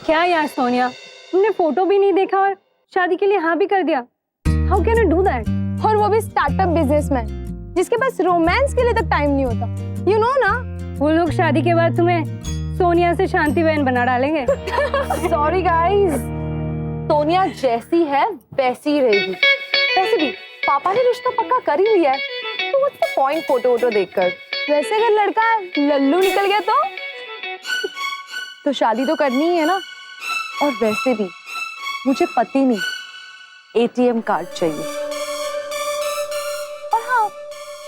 क्या यार सोनिया, तुमने फोटो भी नहीं देखा और शादी के लिए हाँ भी कर दिया। How can you do that? और वो भी स्टार्टअप बिजनेसमैन जिसके पास रोमांस के लिए तक टाइम नहीं होता। यू नो ना, वो लोग शादी के बाद तुम्हें सोनिया से शांति बहन बना डालेंगे। सॉरी गाइस, सोनिया जैसी है वैसी ही रहेगी। वैसे भी पापा ने रिश्ता पक्का कर ही लिया है, तो व्हाट्स द पॉइंट फोटो वोटो देखकर। वैसे अगर लड़का लल्लू निकल गया तो शादी तो करनी ही है ना। और वैसे भी मुझे पति नहीं, एटीएम कार्ड चाहिए। और हाँ,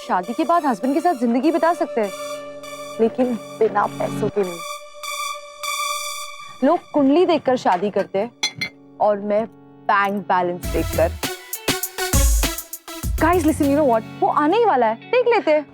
शादी के बाद हस्बैंड के साथ जिंदगी बिता सकते हैं, लेकिन बिना पैसों के नहीं। लोग कुंडली देखकर शादी करते हैं और मैं बैंक बैलेंस देखकर। Guys listen, you know what, वो आने ही वाला है, देख लेते हैं।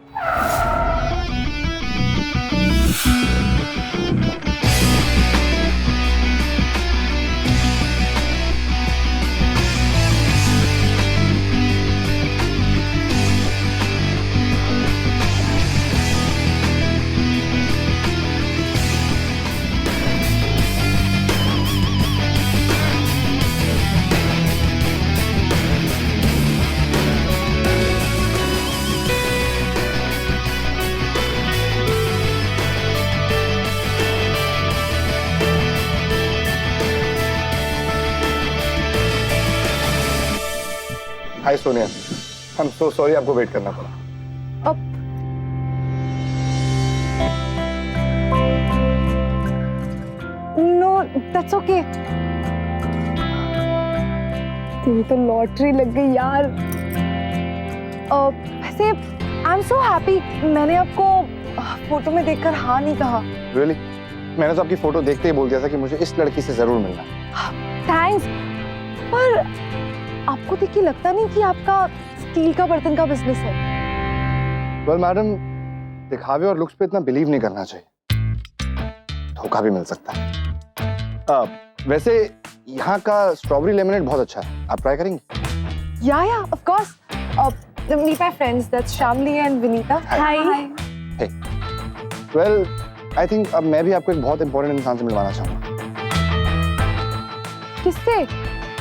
Hi Sonia, I am so sorry आपको वेट करना पड़ा। अब नो दैट्स ओके। तेरी तो लॉटरी लग गई यार। वैसे आई एम सो हैप्पी, मैंने आपको फोटो में देखकर हाँ नहीं कहा। रियली? मैंने तो आपकी फोटो देखते ही बोल दिया था कि मुझे इस लड़की से जरूर मिलना। थैंक्स, पर आपको देख के लगता नहीं कि आपका स्टील का बर्तन का बिजनेस है। वेल मैडम, दिखावे और लुक्स पे इतना बिलीव नहीं करना चाहिए, धोखा भी मिल सकता है। वैसे यहाँ का स्ट्रॉबेरी लेमनेड बहुत अच्छा है, आप ट्राई करेंगे? या of course. Meet my friends, that's Shamli and Vinita. Hi. Hey, well I think अब मैं भी आपको एक बहुत इंपॉर्टेंट इंसान से मिलवाना चाहूंगा। किससे?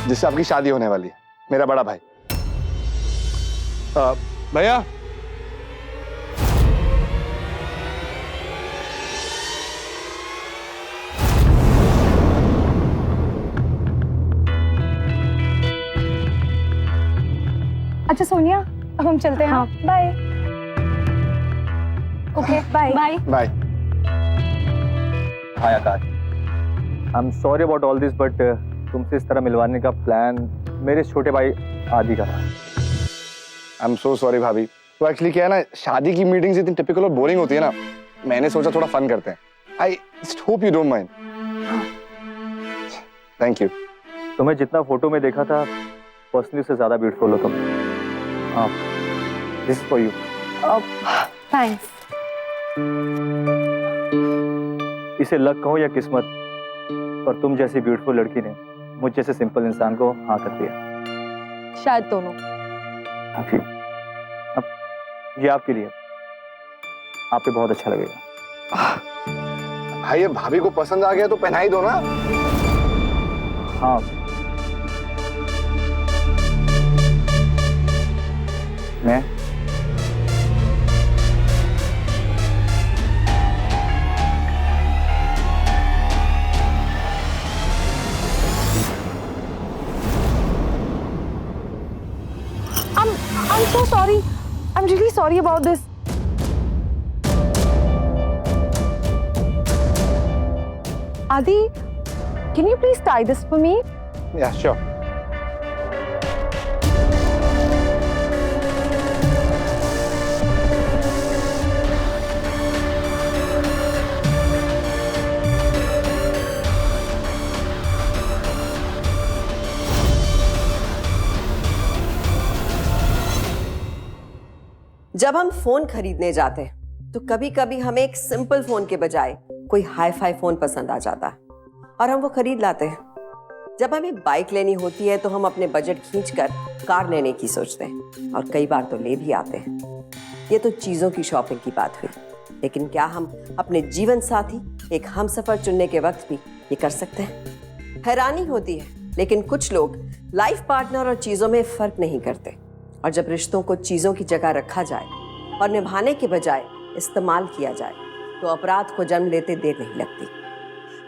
जिससे आपकी शादी होने वाली है, मेरा बड़ा भाई। भैया, अच्छा सोनिया, अब हम चलते हैं। हाँ। Bye. Okay bye. Bye. Bye. Hi Akash, I am sorry about all this, but तुमसे इस तरह मिलवाने का प्लान मेरे छोटे भाई आदि का था। आई एम सो सॉरी भाभी। तो एक्चुअली क्या है ना, शादी की मीटिंग्स इतनी टिपिकल और बोरिंग होती है ना, मैंने सोचा थोड़ा फन करते हैं। I just hope you don't mind. Thank you. तुम्हें जितना फोटो में देखा था, पर्सनली से ज्यादा ब्यूटीफुल हो तुम। हाँ, this is for you. Thanks. इसे लक कहो या किस्मत, पर तुम जैसी ब्यूटीफुल लड़की ने मुझ जैसे सिंपल इंसान को हाँ कर दिया। शायद दोनों। अब ये आपके लिए, आप पे बहुत अच्छा लगेगा। भाई ये भाभी को पसंद आ गया तो पहना ही दो ना। हाँ, मैं I'm so sorry. I'm really sorry about this. Adi, can you please tie this for me? Yeah, sure. जब हम फोन खरीदने जाते हैं तो कभी कभी हमें एक सिंपल फोन के बजाय कोई हाई फाई फोन पसंद आ जाता है और हम वो खरीद लाते हैं। जब हमें बाइक लेनी होती है तो हम अपने बजट खींचकर कार लेने की सोचते हैं और कई बार तो ले भी आते हैं। ये तो चीजों की शॉपिंग की बात हुई, लेकिन क्या हम अपने जीवन साथी एक हमसफर चुनने के वक्त भी ये कर सकते हैं। हैरानी होती है, लेकिन कुछ लोग लाइफ पार्टनर और चीजों में फर्क नहीं करते, और जब रिश्तों को चीजों की जगह रखा जाए और निभाने के बजाय इस्तेमाल किया जाए तो अपराध को जन्म लेते देर नहीं लगती।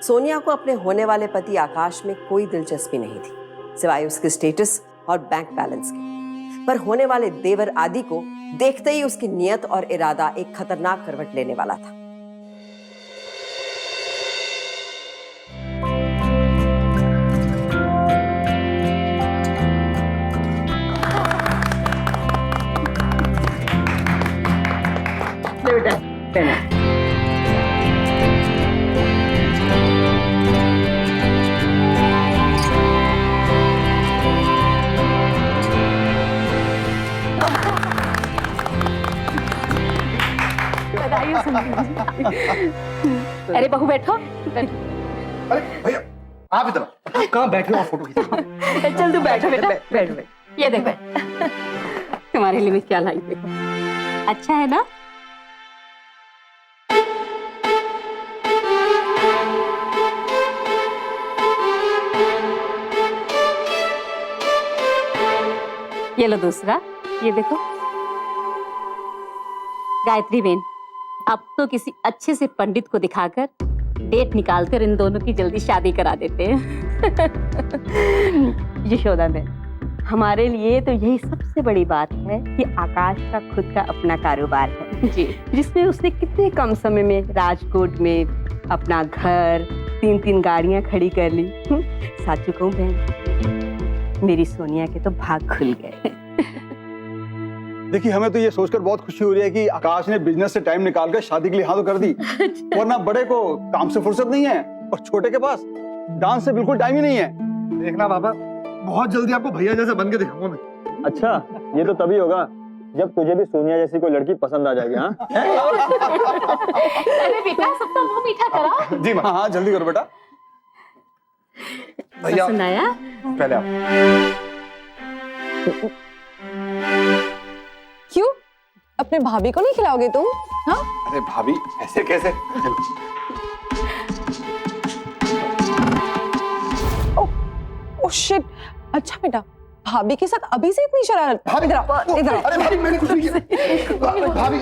सोनिया को अपने होने वाले पति आकाश में कोई दिलचस्पी नहीं थी, सिवाय उसके स्टेटस और बैंक बैलेंस के। पर होने वाले देवर आदि को देखते ही उसकी नियत और इरादा एक खतरनाक करवट लेने वाला था। अरे बहू बैठो। अरे भैया आप इधर कहाँ बैठ रहे हो, फोटो खींच। चल तू बैठो बेटा, बैठ। ये देख तुम्हारे लिए मैं क्या लाई, देखो अच्छा है ना। ये लो दूसरा, ये देखो। गायत्री बेन, अब तो किसी अच्छे से पंडित को दिखाकर डेट निकालकर इन दोनों की जल्दी शादी करा देते हैं। यशोदा बेन, हमारे लिए तो यही सबसे बड़ी बात है कि आकाश का खुद का अपना कारोबार है जी, जिसमें उसने कितने कम समय में राजकोट में अपना घर, 3-3 गाड़ियां खड़ी कर ली। साचू कहूं बहन, मेरी सोनिया के तो भाग खुल गए। देखिए, हमें तो ये सोचकर बहुत खुशी हो रही है कि आकाश ने बिजनेस से टाइम निकालकर शादी के लिए हाँ तो कर दी। वरना बड़े को काम से फुर्सत नहीं है और छोटे के पास डांस से बिल्कुल टाइम ही नहीं है। देखना बाबा, बहुत जल्दी आपको भैया जैसा बन के दिखाऊंगा मैं। अच्छा, ये तो तभी होगा जब तुझे भी सोनिया जैसी कोई लड़की पसंद आ जाएगी। हाँ अरे बेटा, सबका मुंह मीठा करा। जी हाँ हाँ, जल्दी करो बेटा। भैया पसंद आया? पहले आप। क्यों? अपने भाभी को नहीं खिलाओगे तुम? हाँ? अरे भाभी, ऐसे कैसे? Oh shit. अच्छा बेटा, भाभी के साथ अभी से इतनी शरारत? भाभी इधर आओ, इधर आओ। अरे भाभी, मैंने कुछ नहीं किया। भाभी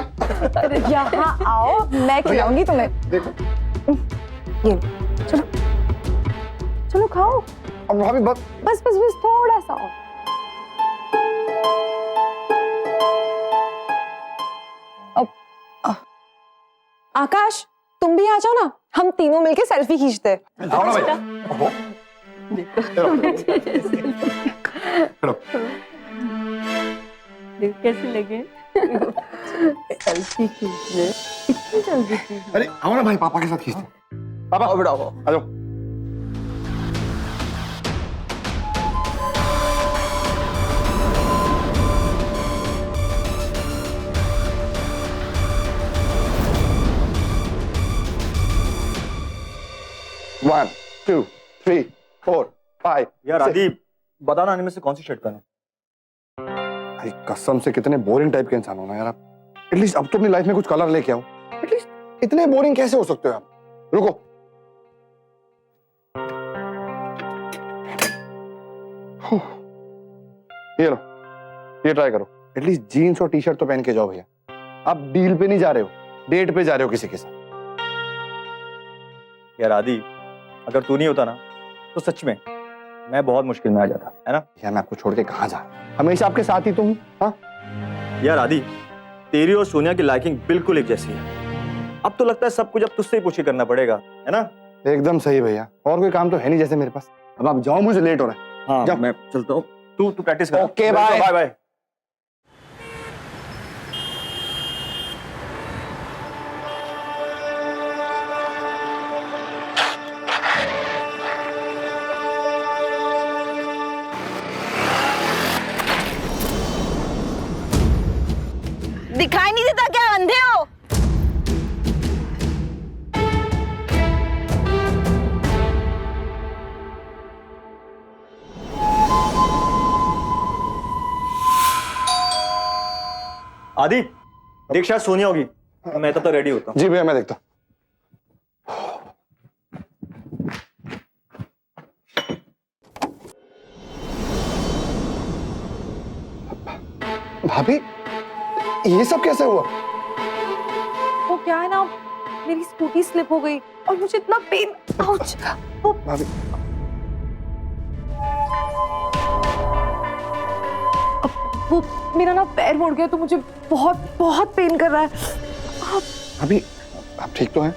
अरे यहाँ आओ, मैं खिलाऊंगी तुम्हें। देखो, ये लो, चलो चलो खाओ। अब भाभी बस बस बस बस थोड़ा सा और। आकाश, तुम भी आ जाओ ना, हम तीनों मिलके सेल्फी खींचते हैं। आओ ना भैया। ओहो। चलो। देख कैसे लगे सेल्फी खींचने, इतनी जल्दी खींचने। अरे आओ ना भाई, पापा के साथ खींचते। पापा आओ बेटा, आओ आ जाओ। One, 2, 3, 4, 5। यार आदि, बताना इनमें से कौन सी शर्ट पहनूं? भाई कसम से कितने बोरिंग टाइप के इंसान हो ना यार आप। एटलीस्ट अब तो अपनी लाइफ में कुछ कलर लेके आओ। एटलीस्ट इतने बोरिंग कैसे हो सकते हो आप? रुको, ये लो, ये ट्राई करो। एटलीस्ट जीन्स और टी-शर्ट तो पहन के जाओ भैया। आप डील पे नहीं जा रहे हो, डेट पे जा रहे हो किसी के साथ। यार आदि, अगर तू नहीं होता ना तो सच में मैं बहुत मुश्किल में आ जाता, है ना? यार मैं आपको छोड़ के कहाँ जा, हमेशा आपके साथ ही तो हूँ। हाँ यार आदि, तेरी और सोनिया की लाइकिंग बिल्कुल एक जैसी है। अब तो लगता है सब कुछ अब तुझसे ही पूछ के करना पड़ेगा, है ना? एकदम सही भैया, और कोई काम तो है नहीं जैसे मेरे पास। अब आप जाओ, मुझे लेट हो रहा है। हाँ, जाओ। मैं चलता हूँ। तू प्रैक्टिस कर। Okay, bye. Bye bye. दिखाई नहीं देता क्या, अंधे हो? आदि, देख शायद सोनिया होगी। मैं तब तक रेडी होता हूँ। जी भैया, मैं देखता हूँ। भाभी ये सब कैसे हुआ? वो क्या है ना, मेरी स्कूटी स्लिप हो गई और मुझे इतना पेन, आउच, भाभी वो मेरा ना पैर मुड़ गया तो मुझे बहुत बहुत पेन कर रहा है। भाभी आप ठीक तो हैं?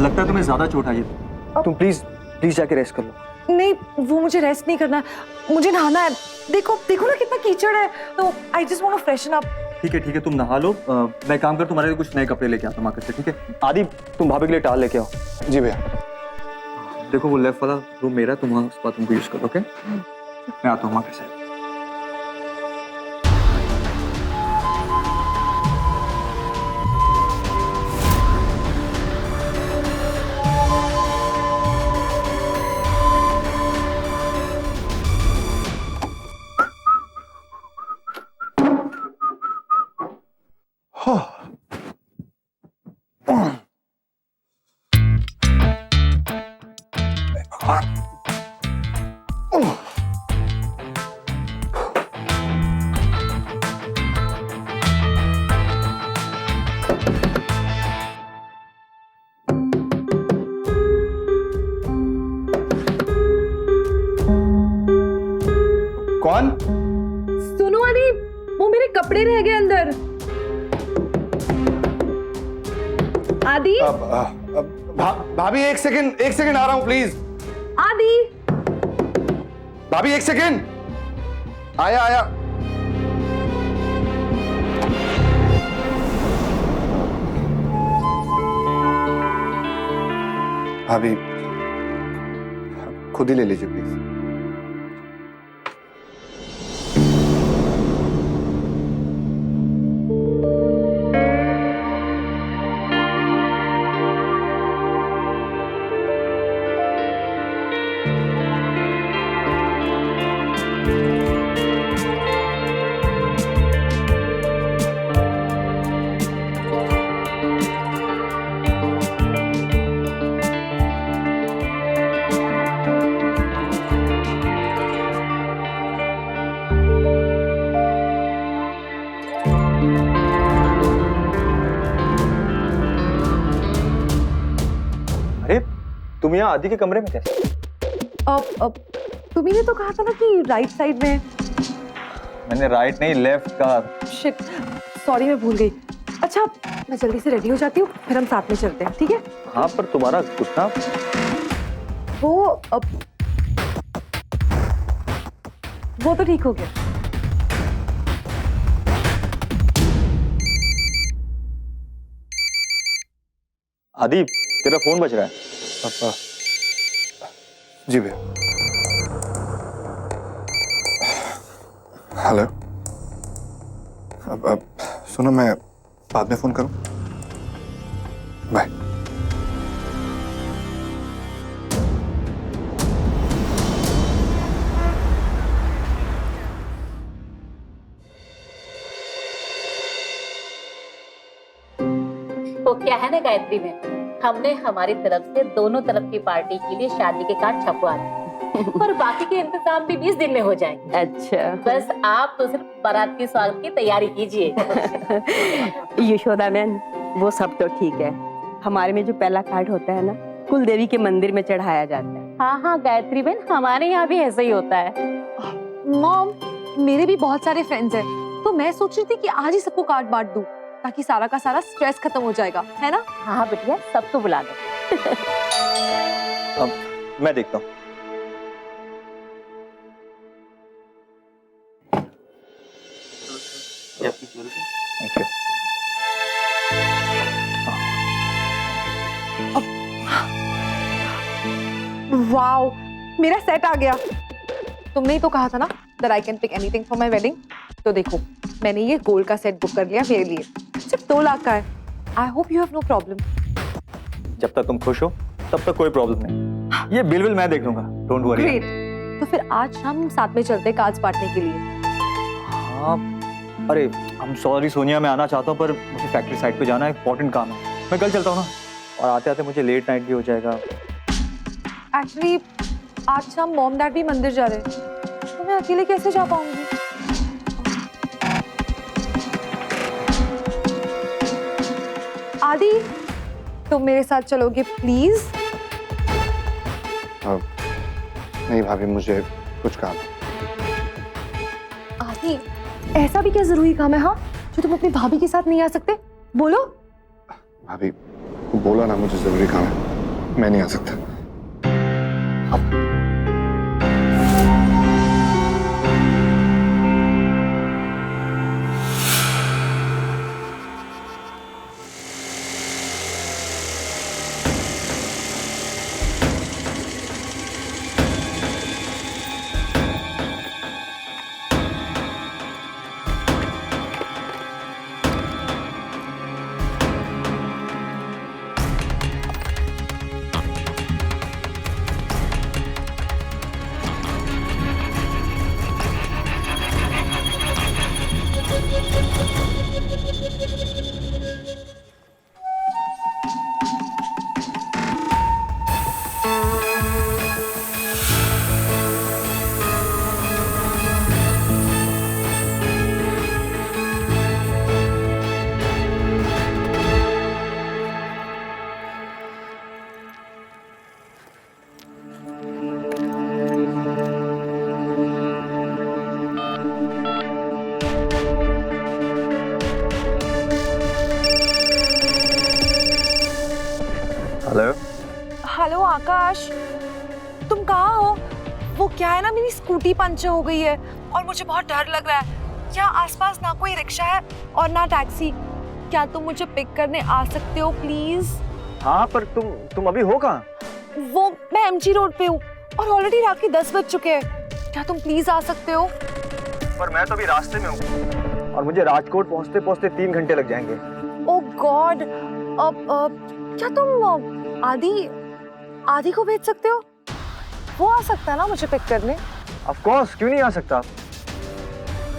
लगता है तुम्हें ज्यादा चोट आई है। तुम प्लीज प्लीज जाके रेस्ट कर लो। नहीं, वो मुझे रेस्ट नहीं करना है, मुझे नहाना है। देखो देखो ना कितना कीचड़ है, तो I just want to freshen up. ठीक है तुम नहा लो। मैं काम कर तुम्हारे लिए कुछ नए कपड़े लेके आता हूँ मार्केट से, ठीक है? आदि तुम भाभी के लिए टाल लेके आओ। जी भैया। देखो वो लेफ्ट वाला रूम मेरा, तुम वहाँ उस बाथरूम को यूज करो, ओके? मैं आता हूँ मार्केट से। कौन? सुनो आदि, वो मेरे कपड़े रह गए अंदर। आदि, भाभी एक सेकंड आ रहा हूँ प्लीज। आदि, भाभी एक सेकंड, आया। भाभी खुद ही ले लीजिए प्लीज। अरे तुम यहाँ आदि के कमरे में कैसे? अब तुम्ही ने तो कहा था ना कि राइट साइड में। मैंने राइट नहीं लेफ्ट कहा। शिट, सॉरी मैं भूल गई। अच्छा, मैं जल्दी से रेडी हो जाती हूँ, फिर हम साथ में चलते हैं, ठीक है? हाँ पर तुम्हारा घुटना। वो तो ठीक हो गया। आदि तेरा फोन बज रहा है। जी भैया। हेलो। अब सुनो, मैं बाद में फोन करूं? बाय। तो क्या है ना गायत्री में, हमने हमारी तरफ से दोनों तरफ की पार्टी के लिए शादी के कार्ड छपवा दिए और बाकी के इंतजाम भी 20 दिन में हो जाएंगे। अच्छा। बस आप तो सिर्फ बारात की स्वागत की तैयारी कीजिए। यशोदा मैन, वो सब तो ठीक है। हमारे में जो पहला कार्ड होता है ना, कुल देवी के मंदिर में चढ़ाया जाता है। हाँ गायत्री बहन, हमारे यहाँ भी ऐसा ही होता है। मॉम, मेरे भी बहुत सारे फ्रेंड्स हैं, तो मैं सोच रही थी कि आज ही सबको कार्ड बांट दूं, ताकि सारा का सारा स्ट्रेस खत्म हो जाएगा, है ना? हाँ बिटिया, सबको बुला दो। अब मैं देखता हूँ। Thank you. वाओ, मेरा सेट आ गया। तुमने ही तो कहा था ना that I can pick anything for my wedding। तो देखो, मैंने ये गोल्ड का सेट बुक कर लिया मेरे लिए, सिर्फ 2 लाख का है। I hope you have no problem। जब तक तुम खुश हो तब तक कोई प्रॉब्लम नहीं। ये बिल मैं देख लूंगा, डोंट वरी। ग्रेट, तो फिर आज हम साथ में चलते हैं कार्ड्स बांटने के लिए। हाँ, अरे I'm sorry सोनिया, मैं आना चाहता हूँ पर मुझे फैक्ट्री साइड पे जाना है, इंपॉर्टेंट काम है। मैं कल चलता हूँ ना, और आते आते मुझे लेट नाइट भी हो जाएगा। एक्चुअली आज शाम मॉम डैड भी मंदिर जा रहे हैं, तो मैं अकेले कैसे जा पाऊंगी? आदि, तुम मेरे साथ चलोगे प्लीज? नहीं भाभी, मुझे कुछ काम है। आदि, ऐसा भी क्या जरूरी काम है हाँ, जो तुम अपनी भाभी के साथ नहीं आ सकते? बोलो। भाभी बोला ना, मुझे जरूरी काम है, मैं नहीं आ सकता। हेलो। हेलो आकाश, तुम कहाँ हो? वो क्या है ना, मेरी स्कूटी पंचर हो गई है और मुझे बहुत डर लग रहा है। यहाँ आसपास ना कोई रिक्शा है और ना टैक्सी। क्या तुम मुझे पिक करने आ सकते हो प्लीज? हाँ, पर तुम अभी हो कहाँ? वो मैं एमजी रोड पे हूँ और ऑलरेडी रात के 10 बज चुके हैं। क्या तुम प्लीज आ सकते हो? पर मैं तो अभी रास्ते में हूँ और मुझे राजकोट पहुँचते पहुँचते 3 घंटे लग जाएंगे। ओह गॉड, क्या तुम आदि को भेज सकते हो? वो आ सकता है ना मुझे पिक करने? ऑफ कोर्स, क्यों नहीं आ सकता?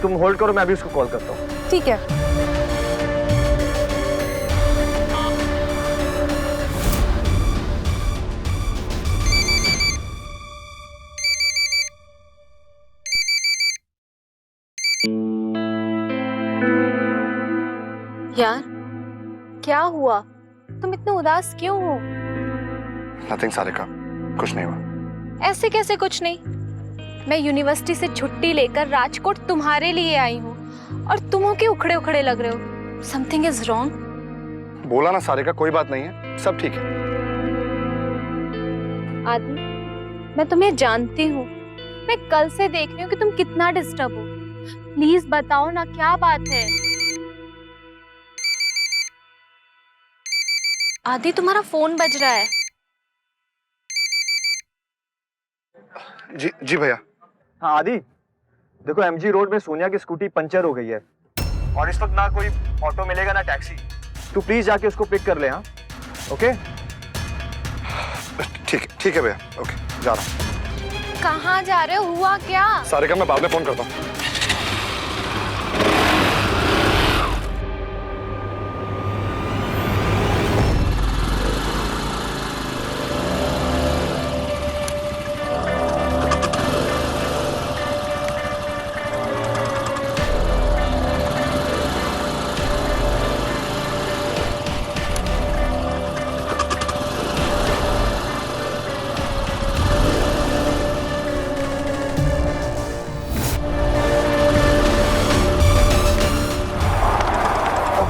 तुम होल्ड करो, मैं अभी उसको कॉल करता हूँ। ठीक है। यार, क्या हुआ? तुम इतने उदास क्यों हो? नथिंग सारिका, कुछ नहीं हुआ। ऐसे कैसे कुछ नहीं? मैं यूनिवर्सिटी से छुट्टी लेकर राजकोट तुम्हारे लिए आई हूँ और तुम हो के उखड़े उखड़े लग रहे हो। Something is wrong. बोला ना सारिका, कोई बात नहीं है, सब ठीक है। आदि, मैं तुम्हें जानती हूँ। मैं कल से देख रही हूँ कि तुम कितना डिस्टर्ब हो। प्लीज बताओ ना, क्या बात है? आदि, तुम्हारा फोन बज रहा है। जी भैया। हाँ आदि, देखो एमजी रोड में सोनिया की स्कूटी पंचर हो गई है और इस वक्त ना कोई ऑटो मिलेगा ना टैक्सी। तू प्लीज जाके उसको पिक कर ले। हाँ, ओके? ठीक है भैया, ओके, जा रहा हूँ। कहाँ जा रहे हो? हुआ क्या? सारिका, मैं बाद में फोन करता हूँ।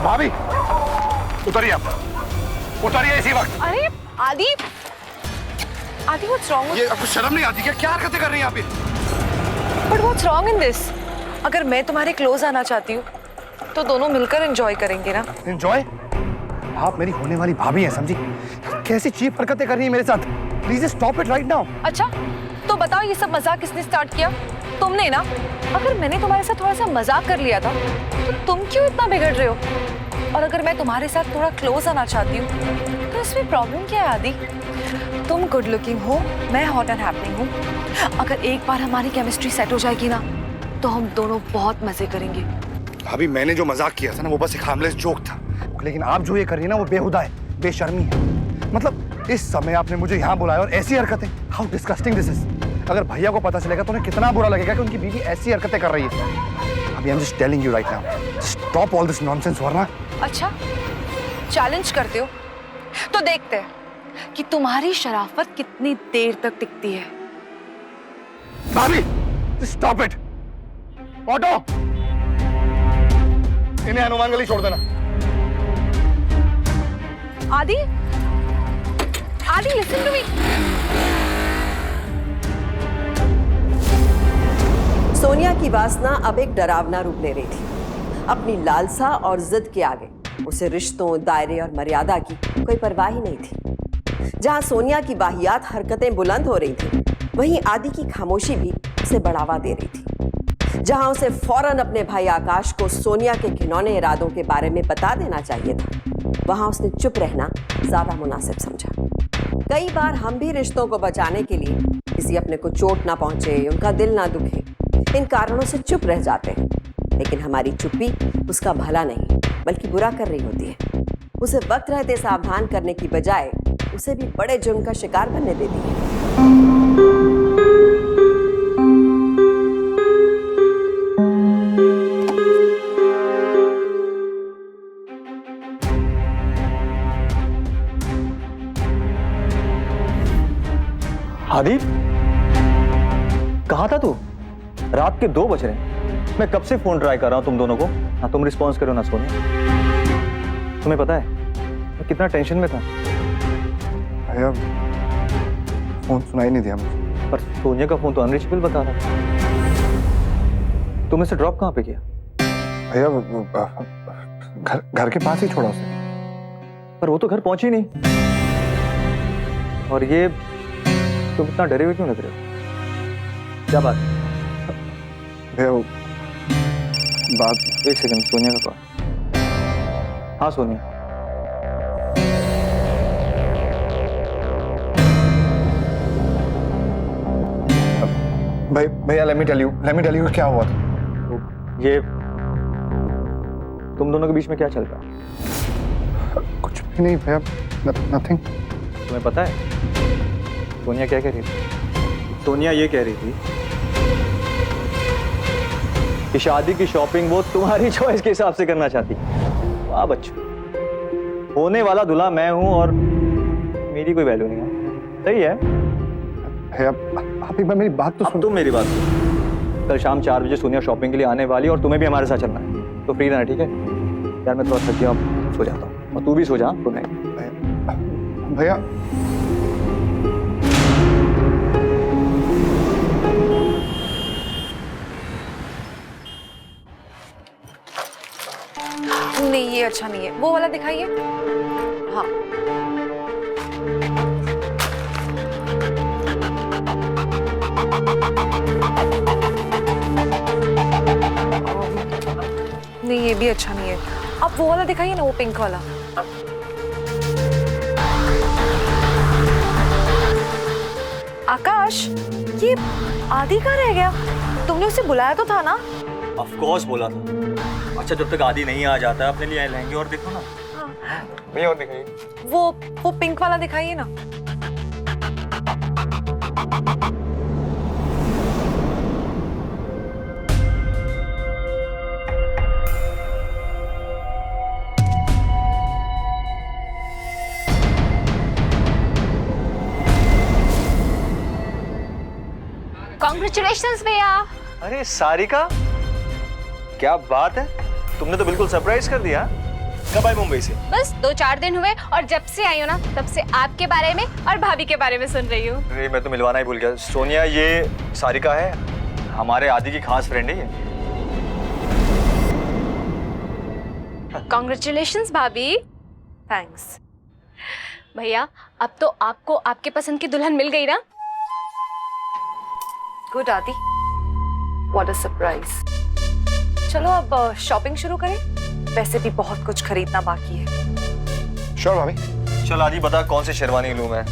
भाभी, उतरिए आप, उतरिए इसी वक्त। अरे आदि, व्हाट्स रॉन्ग? ये आपको शर्म नहीं आती क्या? क्या हरकतें कर रही हैं आप ये? But what's wrong in this? अगर मैं तुम्हारे क्लोज आना चाहती हूँ तो दोनों मिलकर एंजॉय करेंगे ना। एंजॉय? आप मेरी होने वाली भाभी हैं, समझी? कैसी चीप हरकतें कर रही हैं मेरे साथ? Please stop it right now. अच्छा, तो बताओ ये सब मजाक किसने स्टार्ट किया? तुमने ना। अगर मैंने तुम्हारे साथ थोड़ा सा मजाक कर लिया था तो तुम क्यों इतना बिगड़ रहे हो? और अगर मैं तुम्हारे साथ थोड़ा क्लोज आना चाहती हूँ तो इसमें प्रॉब्लम क्या है आदि? तुम गुड लुकिंग हो, मैं हॉट एंड हैपनिंग हूँ। अगर एक बार हमारी केमिस्ट्री सेट हो जाएगी ना तो हम दोनों बहुत मजे करेंगे। अभी मैंने जो मजाक किया था ना वो बस एक हार्मलेस जोक था, लेकिन आप जो ये कर रही है ना वो बेहुदा है, बेशर्मी है। मतलब इस समय आपने मुझे यहाँ बुलाया और ऐसी हरकतें, हाउ डिस्गस्टिंग दिस इज। अगर भैया को पता चलेगा तो उन्हें कितना बुरा लगेगा कि उनकी बीवी ऐसी हरकतें कर रही है। अभी I am just telling you right now, stop all this nonsense वरना। अच्छा, चैलेंज करते हो तो देखते हैं कि तुम्हारी शराफत कितनी देर तक टिकती है। भाभी स्टॉप इट। ऑटो, इन्हें हनुमान गली छोड़ देना। आदि, आदि लिसन टू मी। सोनिया की वासना अब एक डरावना रूप ले रही थी। अपनी लालसा और जिद के आगे उसे रिश्तों, दायरे और मर्यादा की कोई परवाह ही नहीं थी। जहां सोनिया की वाहियात हरकतें बुलंद हो रही थी, वहीं आदि की खामोशी भी उसे बढ़ावा दे रही थी। जहां उसे फौरन अपने भाई आकाश को सोनिया के घिनौने इरादों के बारे में बता देना चाहिए था, वहां उसने चुप रहना ज्यादा मुनासिब समझा। कई बार हम भी रिश्तों को बचाने के लिए किसी अपने को चोट ना पहुंचे, उनका दिल ना दुखे, इन कारणों से चुप रह जाते हैं। लेकिन हमारी चुप्पी उसका भला नहीं बल्कि बुरा कर रही होती है। उसे वक्त रहते सावधान करने की बजाय उसे भी बड़े जुर्म का शिकार बनने देती है। आदि, कहाँ था तू? रात के 2 बज रहे हैं। मैं कब से फोन ट्राई कर रहा हूँ तुम दोनों को, ना तुम रिस्पॉन्स करो ना सोनिया। तुम्हें पता है मैं कितना टेंशन में था। भैया फोन सुनाई नहीं दिया मुझे। पर सोनिया का फोन तो अनरीचेबल बता रहा था। तुम इसे ड्रॉप कहाँ पे किया? भैया घर के पास ही छोड़ा उसे। पर वो तो घर पहुंची नहीं। और ये तुम इतना डरे हुए क्यों लग रहे हो? क्या बात? भैया बात। एक सेकंड, सोनिया का कॉल। हाँ सोनिया, भैया लेट मी टेल यू क्या हुआ था। ये तुम दोनों के बीच में क्या चल रहा है? कुछ भी नहीं भैया, नथिंग। तुम्हें पता है सोनिया क्या कह रही थी? सोनिया ये कह रही थी कि शादी की शॉपिंग वो तुम्हारी चॉइस के हिसाब से करना चाहती। वाह बच्चों, होने वाला दूल्हा मैं हूं और मेरी कोई वैल्यू नहीं है। सही है भैया, आप एक बार मेरी बात तो सुन। तुम मेरी बात सुन। कल शाम 4 बजे सोनिया शॉपिंग के लिए आने वाली और तुम्हें भी हमारे साथ चलना है, तो फ्री रहना, ठीक है? यार मैं थोड़ा थक गया, सो जाता हूँ और तू भी सो जा। गुड नाइट भैया। नहीं, ये अच्छा नहीं है। वो वाला दिखाइए। हाँ, नहीं ये भी अच्छा नहीं है। आप वो वाला दिखाइए ना, वो पिंक वाला। आकाश, ये आदि कहाँ रह गया? तुमने उसे बुलाया तो था ना? ऑफ कोर्स बोला था। अच्छा, जब तक आदि नहीं आ जाता अपने लिए लहंगे और देखो ना। भैया और दिखाइए। वो पिंक वाला दिखाइए ना। कॉन्ग्रेचुलेशंस भैया। अरे सारिका, क्या बात है, तुमने तो बिल्कुल सरप्राइज कर दिया। कब आई मुंबई से? बस 2-4 दिन हुए और जब से आई हूँ ना तब से आपके बारे में और भाभी के बारे में सुन रही हूँ। अरे मैं तो मिलवाना ही भूल गया। सोनिया, ये सारिका है, हमारे आदि की खास फ्रेंड है ये। कॉन्ग्रेचुलेशंस भाभी। थैंक्स भैया, अब तो आपको आपके पसंद की दुल्हन मिल गई ना? गुड आदि, व्हाट अ सरप्राइज। चलो अब शॉपिंग शुरू करें। वैसे भी बहुत कुछ खरीदना बाकी है। श्योर भाभी। चल आदि, बता कौन सी शेरवानी लूं मैं?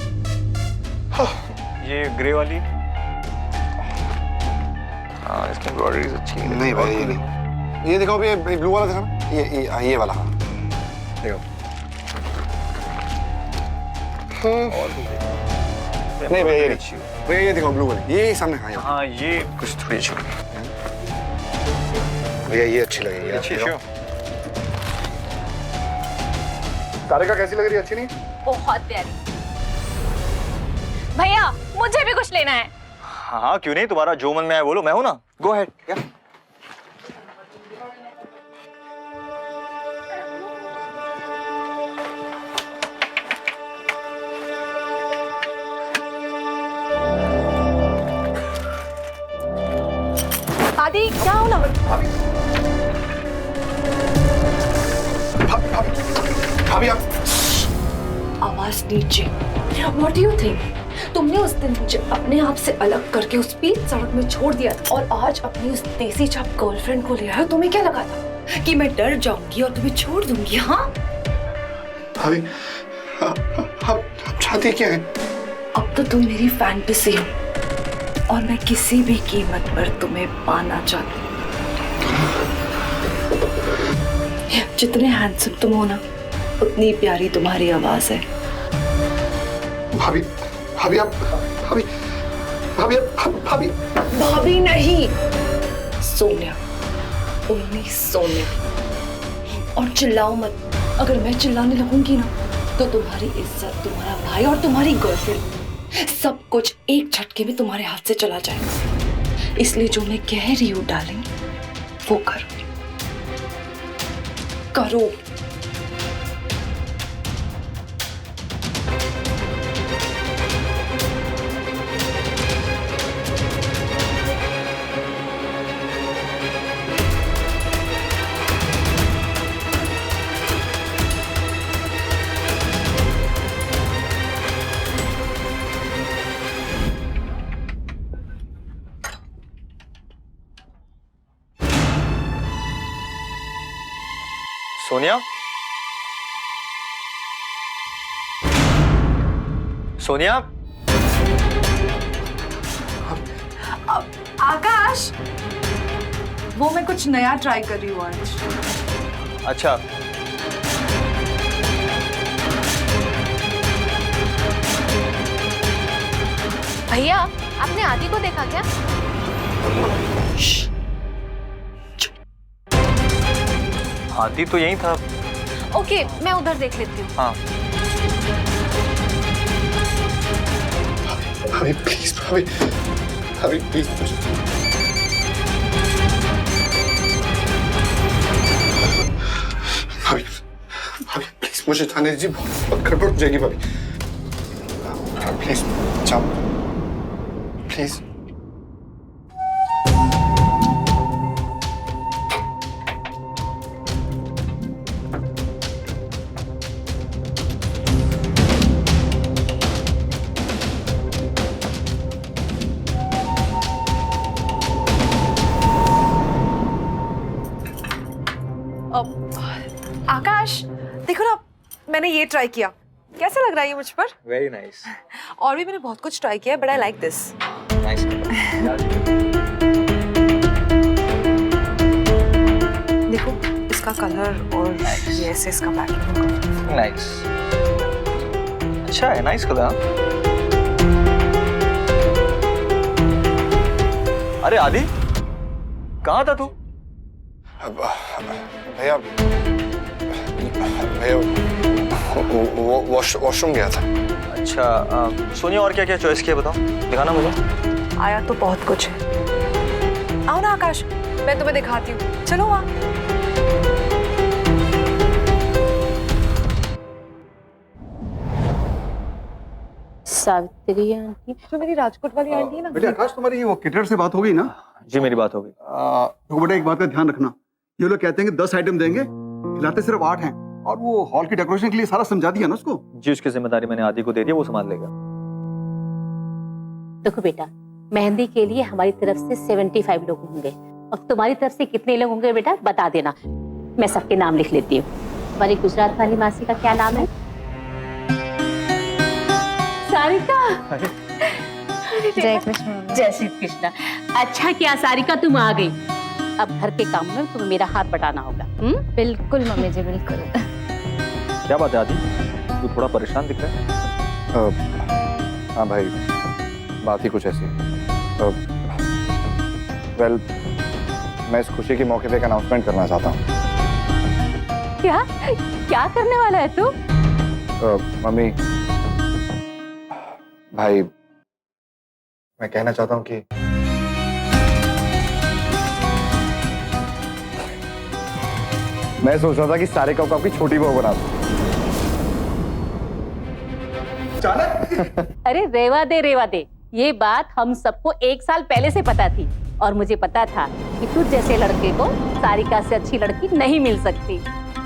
ये ग्रे वाली। हाँ, इसकी एम्ब्रॉयडरी अच्छी है। नहीं भाई, ये नहीं। ये दिखाओ, ये ब्लू वाला दिखाना। ये वाला। हाँ देखो। नहीं भैया ये नहीं, भैया ये देखो ब्लू वाली, ये सामने। हाँ हाँ ये कुछ थोड़ी अच्छी लगी। भैया ये अच्छी लगेगी। अच्छी है। सारिका कैसी लग रही है? अच्छी नहीं? बहुत प्यारी। भैया मुझे भी कुछ लेना है। हाँ क्यों नहीं, तुम्हारा जो मन में है बोलो, मैं हूं ना। Go ahead. आदि क्या हो ना? भाभी आप आवाज नीचे। What do you think? तुमने उस दिन मुझे अपने आप से अलग करके उस बीच सड़क में छोड़ दिया था और आज अपनी उस देसी छाप गर्लफ्रेंड को ले आए हो। तुम्हें क्या लगा था कि मैं डर जाऊंगी और तुम्हें छोड़ दूंगी? हाँ भाभी आप चाहती क्या है? अब तो तुम मेरी फैंटेसी हो और मैं किसी भी कीमत पर तुम्हें पाना चाहती हूँ। जितने हैंडसम तुम हो ना, उतनी प्यारी तुम्हारी आवाज है। भाभी भाभी आप भाभी भाभी आप भाभी भाभी नहीं, सोनिया, ओनली सोनिया। और चिल्लाओ मत, अगर मैं चिल्लाने लगूंगी ना तो तुम्हारी इज्जत, तुम्हारा भाई और तुम्हारी गर्लफ्रेंड सब कुछ एक झटके में तुम्हारे हाथ से चला जाएगा। इसलिए जो मैं कह रही हूँ डार्लिंग, वो करो करो। सोनिया, सोनिया, आकाश, वो मैं कुछ नया ट्राई कर रही हूँ आज। अच्छा भैया आपने आदि को देखा क्या? आदि तो यही था। ओके मैं उधर देख लेती हूँ। हाँ भाभी प्लीज, भाभी भाभी प्लीज भाभी भाभी प्लीज मुझे जाने दीजिए, बहुत गड़बड़ हो जाएगी भाभी। प्लीज जाओ प्लीज। आकाश देखो ना, मैंने ये ट्राई किया, कैसा लग रहा है ये मुझ पर? Very nice. और भी मैंने बहुत कुछ ट्राई किया, but I like this. Nice. देखो इसका कलर और ये ऐसे इसका पैकिंग होगा। नाइस, अच्छा है, नाइस कलर। अरे आदि कहाँ था तू? भैया भैया वॉशरूम गया था। अच्छा सोनिया, और क्या क्या चॉइस किया बताओ, दिखाना मुझे। आया तो बहुत कुछ है। आओ ना आकाश, मैं तुम्हें दिखाती हूँ, चलो वहाँ। सावित्री आंटी, जो मेरी राजकोट वाली आंटी है ना। बेटे आकाश, तुम्हारी वो केटर से बात हो गई ना? जी मेरी बात हो गई। तो बेटा एक बात का ध्यान रखना, ये लोग कहते हैं कि 10 आइटम देंगे, खिलाते सिर्फ 8 हैं। और वो हॉल की डेकोरेशन के लिए सारा समझा दिया ना उसको? जी उसकी जिम्मेदारी मैंने आदि को दे दी, वो संभाल लेगा। देखो बेटा, मेहंदी के लिए हमारी तरफ से 75 लोग होंगे और तुम्हारी तरफ से कितने लोग होंगे बेटा बता देना, मैं सबके नाम लिख लेती हूँ। हमारी गुजरात वाली मासी का क्या नाम है? सारिका। जय कृष्ण। जय श्री कृष्णा। अच्छा किया सारिका तुम आ गई, अब घर के काम में तुम्हें मेरा हाथ बटाना होगा। बिल्कुल मम्मी जी, बिल्कुल। क्या बात है आदि, तू थोड़ा परेशान दिख रहा है? हाँ भाई, बात ही कुछ ऐसी। वेल, मैं इस खुशी के मौके पे एक अनाउंसमेंट करना चाहता हूँ। क्या क्या करने वाला है तू? मम्मी, भाई, मैं कहना चाहता हूँ कि मैं सोच रहा था कि सारे को आपकी छोटी बहू बना दूं। अरे रेवा दे, ये बात हम सबको 1 साल पहले से पता थी और मुझे पता था कि तुझ जैसे लड़के को सारिका से अच्छी लड़की नहीं मिल सकती।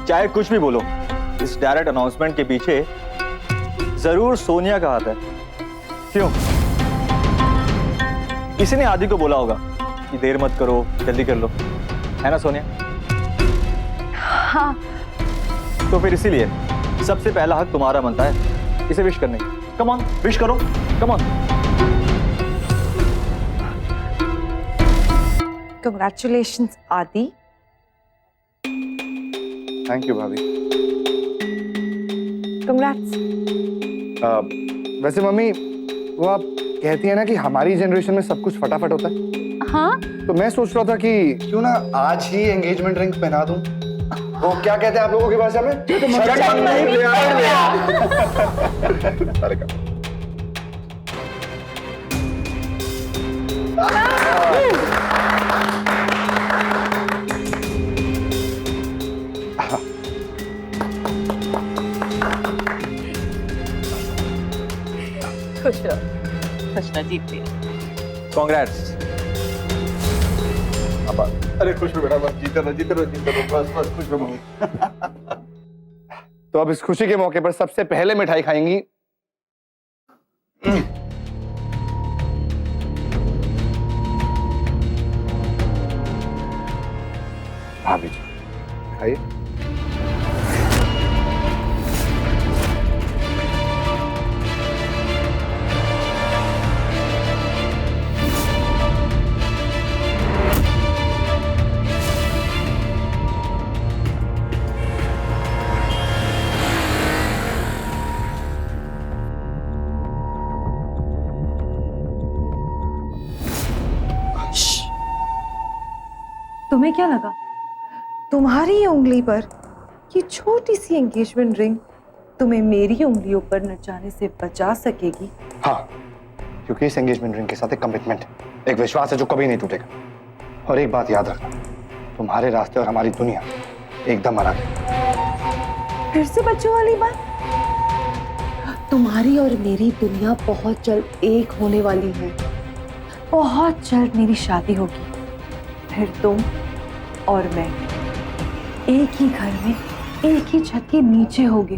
चाहे कुछ भी बोलो, इस डायरेक्ट अनाउंसमेंट के पीछे जरूर सोनिया का हाथ है। क्यों? किसी ने आदि को बोला होगा कि देर मत करो, जल्दी कर लो, है ना सोनिया? हाँ। तो फिर इसीलिए सबसे पहला हक तुम्हारा बनता है इसे विश करने का। कम ऑन, विश करो, कम ऑन। Congratulations, आदि। थैंक यू भाभी। Congrats। वैसे मम्मी, वो आप कहती है ना कि हमारी जनरेशन में सब कुछ फटाफट होता है। हाँ, तो मैं सोच रहा था कि क्यों ना आज ही एंगेजमेंट रिंग पहना दूं। वो क्या कहते हैं आप लोगों की भाषा में? सारिका। खुश रहो, जीतती है। कॉन्ग्रेट्स। अरे खुश हो बेटा, बस जीते रहो, बस खुश हो मम्मी। तो अब इस खुशी के मौके पर सबसे पहले मिठाई खाएंगी भाभी जी। खाइए। तुम्हें क्या लगा तुम्हारी उंगली पर ये छोटी सी एंगेजमेंट रिंग तुम्हें मेरी उंगलियों पर नचाने से बचा सकेगी? हाँ, क्योंकि इस एंगेजमेंट रिंग के साथ एक कमिटमेंट है, एक विश्वास है जो कभी नहीं टूटेगा। और एक बात याद रखना, तुम्हारे रास्ते और हमारी दुनिया एकदम अलग है। फिर से बच्चों वाली बात? तुम्हारी और मेरी दुनिया बहुत जल्द एक होने वाली है। बहुत जल्द मेरी शादी होगी, फिर तुम और मैं एक ही घर में एक ही छत के नीचे होंगे।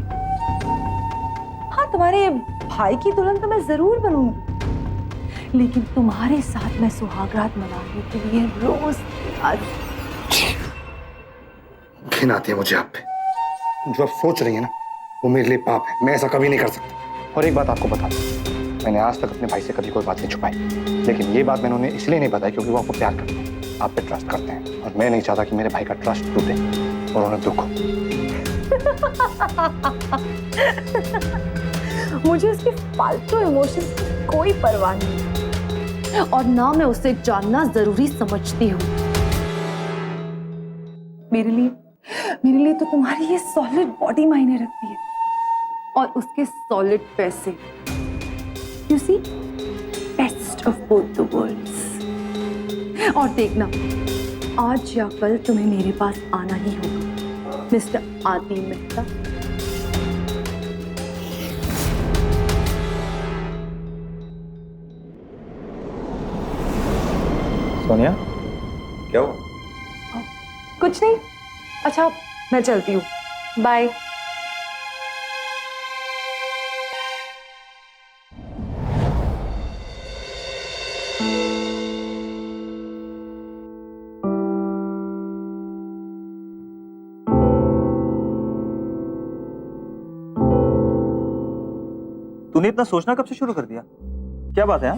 हाँ, तुम्हारे भाई की दुल्हन तो मैं जरूर बनूंगी, लेकिन तुम्हारे साथ मैं सुहागरात मनाने के लिए रोज तैयार हूं। घिन आती है मुझे आप पे। जो आप सोच रही है ना, वो मेरे लिए पाप है। मैं ऐसा कभी नहीं कर सकता। और एक बात आपको बता दूं, मैंने आज तक अपने भाई से कभी कोई बात नहीं छुपाई, लेकिन ये बात मैंने उन्हें इसलिए नहीं बताई क्योंकि वो आपको प्यार करते हैं, आप पे ट्रस्ट करते हैं, और मैं नहीं चाहता कि मेरे भाई का ट्रस्ट टूटे और उन्हें दुख हो। मुझे उसके फालतू इमोशंस की कोई परवाह नहीं, और ना मैं उसे जानना जरूरी समझती हूँ। मेरे लिए तो तुम्हारी ये सॉलिड बॉडी मायने रखती है, और उसके सॉलिड पैसे। You see, best of both the worlds. और देखना, आज या कल तुम्हें मेरे पास आना ही होगा, मिस्टर आदि मेहता। सोनिया, क्या हुआ? कुछ नहीं। अच्छा, मैं चलती हूँ, बाय। तूने इतना सोचना कब से शुरू कर दिया? क्या बात है?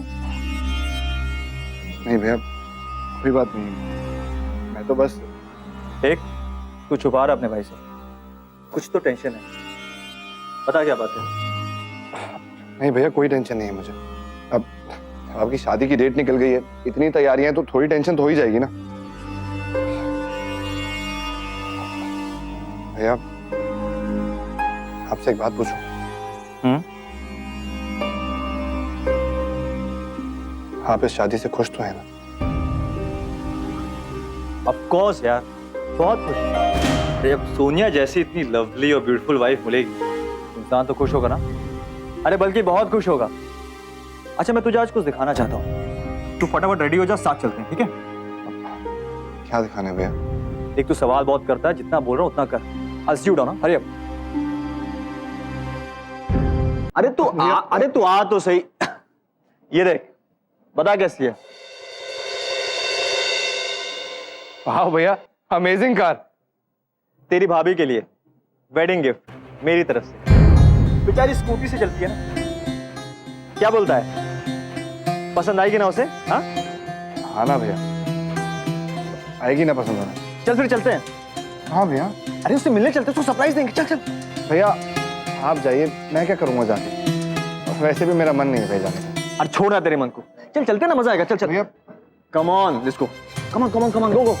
नहीं भैया, कोई बात नहीं, मैं तो बस एक तू छुपा रहा अपने भाई से, कुछ तो टेंशन है, बता क्या बात है? नहीं भैया, कोई टेंशन नहीं है मुझे। अब आपकी शादी की डेट निकल गई है, इतनी तैयारियां, तो थोड़ी टेंशन तो हो ही जाएगी ना। भैया आपसे एक बात पूछूं? आप इस शादी से खुश तो हैं ना? ऑफ कोर्स यार, बहुत खुश। अरे अब सोनिया जैसी इतनी लवली और ब्यूटीफुल वाइफ मिलेगी, इंसान तो खुश होगा ना। अरे बल्कि बहुत खुश होगा। अच्छा मैं तुझे आज कुछ दिखाना चाहता हूँ, तू फटाफट रेडी हो जा, साथ चलते हैं, ठीक है? क्या दिखाना है भैया? एक तू सवाल बहुत करता है, जितना बोल रहा हूँ उतना कर। I'll see you down, hurry up. अरे तू आ तो सही। ये देख, बता कैसी है? वाह भैया, अमेजिंग कार। तेरी भाभी के लिए वेडिंग गिफ्ट मेरी तरफ से। बेचारी स्कूटी से चलती है ना। क्या बोलता है, पसंद आएगी ना उसे? हाँ हाँ ना भैया, आएगी ना पसंद आना। चल फिर चलते हैं। हाँ भैया। अरे उससे मिलने चलते, उसको सरप्राइज देंगे। चल चल भैया आप जाइए, मैं क्या करूंगा जाके, वैसे भी मेरा मन नहीं है भैया जाने का। अरे छोड़ ना तेरे मन को, चल चलते ना, मजा आएगा। चल चल भैया, come on, let's go. Come on come on come on, go go.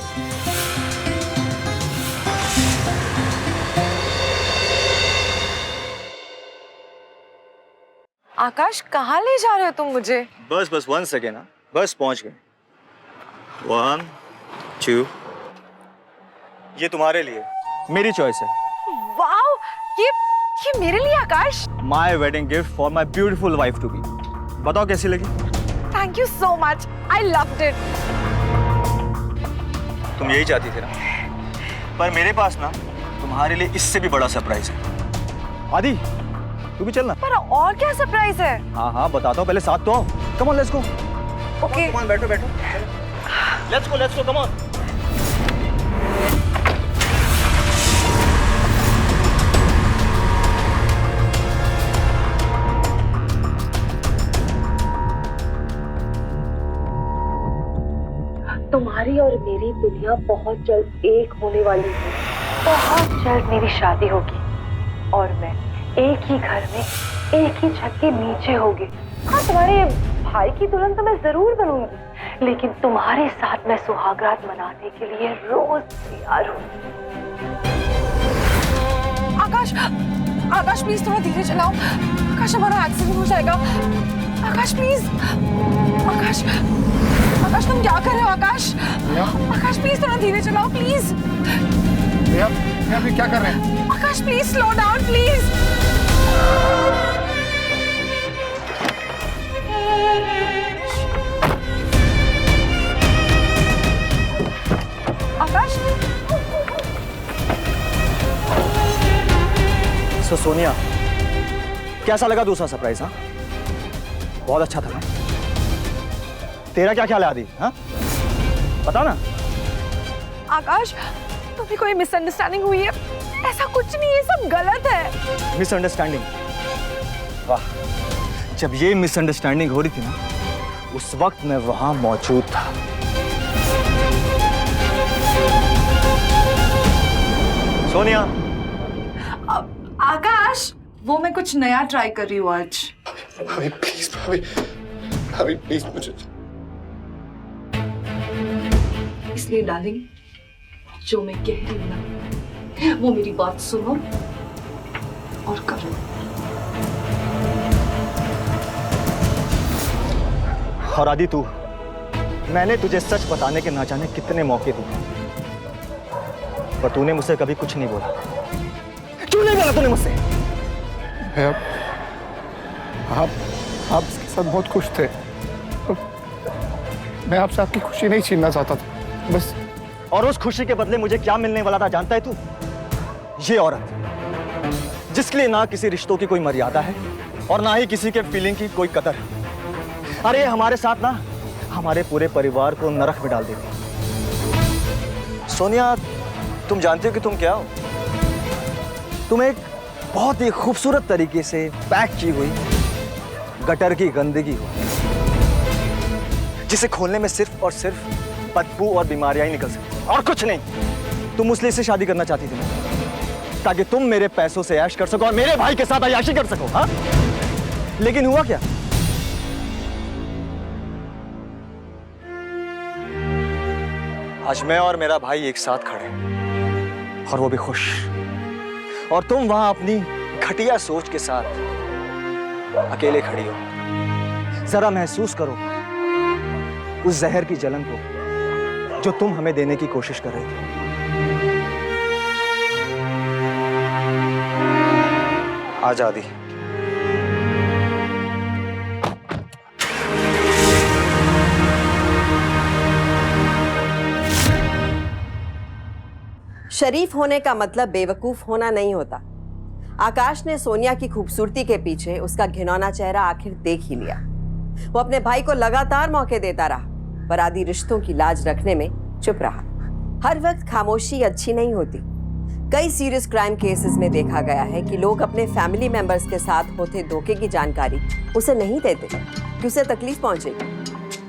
Akash, कहाँ ले जा रहे हो तुम मुझे? बस बस 1 सेकेंड ना, बस पहुंच गए। 1 2, ये तुम्हारे लिए, मेरी चॉइस है। वाओ, ये मेरे लिए Akash. My wedding gift for my beautiful wife to be. बताओ कैसी लगी? Thank you so much, I loved it. तुम यही चाहती थी ना, पर मेरे पास ना तुम्हारे लिए इससे भी बड़ा सरप्राइज है। आदि तू भी चलना। पर और क्या सरप्राइज है? हाँ हाँ बताता हूँ, पहले साथ तो आओ। कम on let's go. Okay come on, बैठो बैठो, लेट्स गो कम ऑन। तुम्हारी और मेरी दुनिया बहुत जल्द एक होने वाली है। बहुत जल्द मेरी शादी होगी और मैं एक ही घर में एक ही छत के नीचे होगी। हाँ, तुम्हारे भाई की दुल्हन तो मैं जरूर बनूंगी, लेकिन तुम्हारे साथ मैं सुहागरात मनाने के लिए रोज तैयार हूँ। आकाश, आकाश प्लीज थोड़ा धीरे चलाओ। आकाश, हमारा एक्सीडेंट हो जाएगा। आकाश प्लीज, आकाश, आकाश तुम क्या कर रहे हो? आकाश, आकाश प्लीज थोड़ा धीरे चलाओ प्लीज। भैया आप क्या कर रहे हैं? आकाश प्लीज स्लो डाउन प्लीज। आकाश। सो सोनिया, कैसा लगा दूसरा सरप्राइज? हाँ बहुत अच्छा था ना? तेरा क्या ख्याल है आदि? हाँ बता ना। आकाश, तुम्हें कोई मिसअंडरस्टैंडिंग हुई है? ऐसा कुछ नहीं है, सब गलत है। मिसअंडरस्टैंडिंग? वाह, जब ये मिसअंडरस्टैंडिंग हो रही थी ना, उस वक्त मैं वहां मौजूद था। सोनिया। आकाश, वो मैं कुछ नया ट्राई कर रही हूँ आज। भाभी प्लीज, भाभी प्लीज मुझे। इसलिए डार्लिंग, जो मैं कह रही हूँ ना, वो मेरी बात सुनो और करो। और आदि तू, मैंने तुझे सच बताने के ना जाने कितने मौके दिए, पर तूने मुझसे कभी कुछ नहीं बोला। क्यों नहीं बोला तूने मुझसे? आप इसके साथ बहुत खुश थे, तो मैं आपसे आपकी खुशी नहीं छीनना चाहता था बस। और उस खुशी के बदले मुझे क्या मिलने वाला था जानता है तू? ये औरत, जिसके लिए ना किसी रिश्तों की कोई मर्यादा है और ना ही किसी के फीलिंग की कोई कदर है। अरे हमारे साथ ना हमारे पूरे परिवार को नरक में डाल देती। सोनिया, तुम जानती हो कि तुम क्या हो? तुम एक बहुत ही खूबसूरत तरीके से पैक की हुई गटर की गंदगी हो, जिसे खोलने में सिर्फ और सिर्फ बदबू और बीमारियां ही निकल सकती, और कुछ नहीं। तुम मुझसे इससे शादी करना चाहती थी ना, ताकि तुम मेरे पैसों से ऐश कर सको और मेरे भाई के साथ अय्याशी कर सको। हाँ, लेकिन हुआ क्या? आज मैं और मेरा भाई एक साथ खड़े हैं और वो भी खुश, और तुम वहां अपनी घटिया सोच के साथ अकेले खड़ी हो। जरा महसूस करो उस जहर की जलन को जो तुम हमें देने की कोशिश कर रहे थे। आजादी शरीफ होने का मतलब बेवकूफ होना नहीं होता। आकाश ने सोनिया की खूबसूरती के पीछे उसका घिनौना चेहरा आखिर देख ही लिया। वो अपने भाई को लगातार मौके देता रहा, पर आदि रिश्तों की लाज रखने में चुप रहा। हर वक्त खामोशी अच्छी नहीं होती। कई सीरियस क्राइम केसेस में देखा गया है कि लोग अपने फैमिली मेंबर्स के साथ होते धोखे की जानकारी उसे नहीं देते कि उसे तकलीफ पहुंचेगी,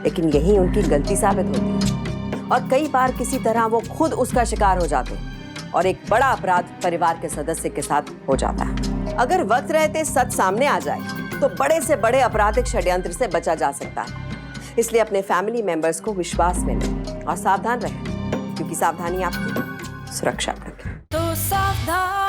लेकिन यही उनकी गलती साबित होती है और कई बार किसी तरह वो खुद उसका शिकार हो जाते हैं और एक बड़ा अपराध परिवार के सदस्य के साथ हो जाता है। अगर वक्त रहते सच सामने आ जाए तो बड़े से बड़े आपराधिक षड्यंत्र से बचा जा सकता है। इसलिए अपने फैमिली मेंबर्स को विश्वास में लें और सावधान रहें, क्योंकि सावधानी आपकी सुरक्षा आपकी। तो सावधान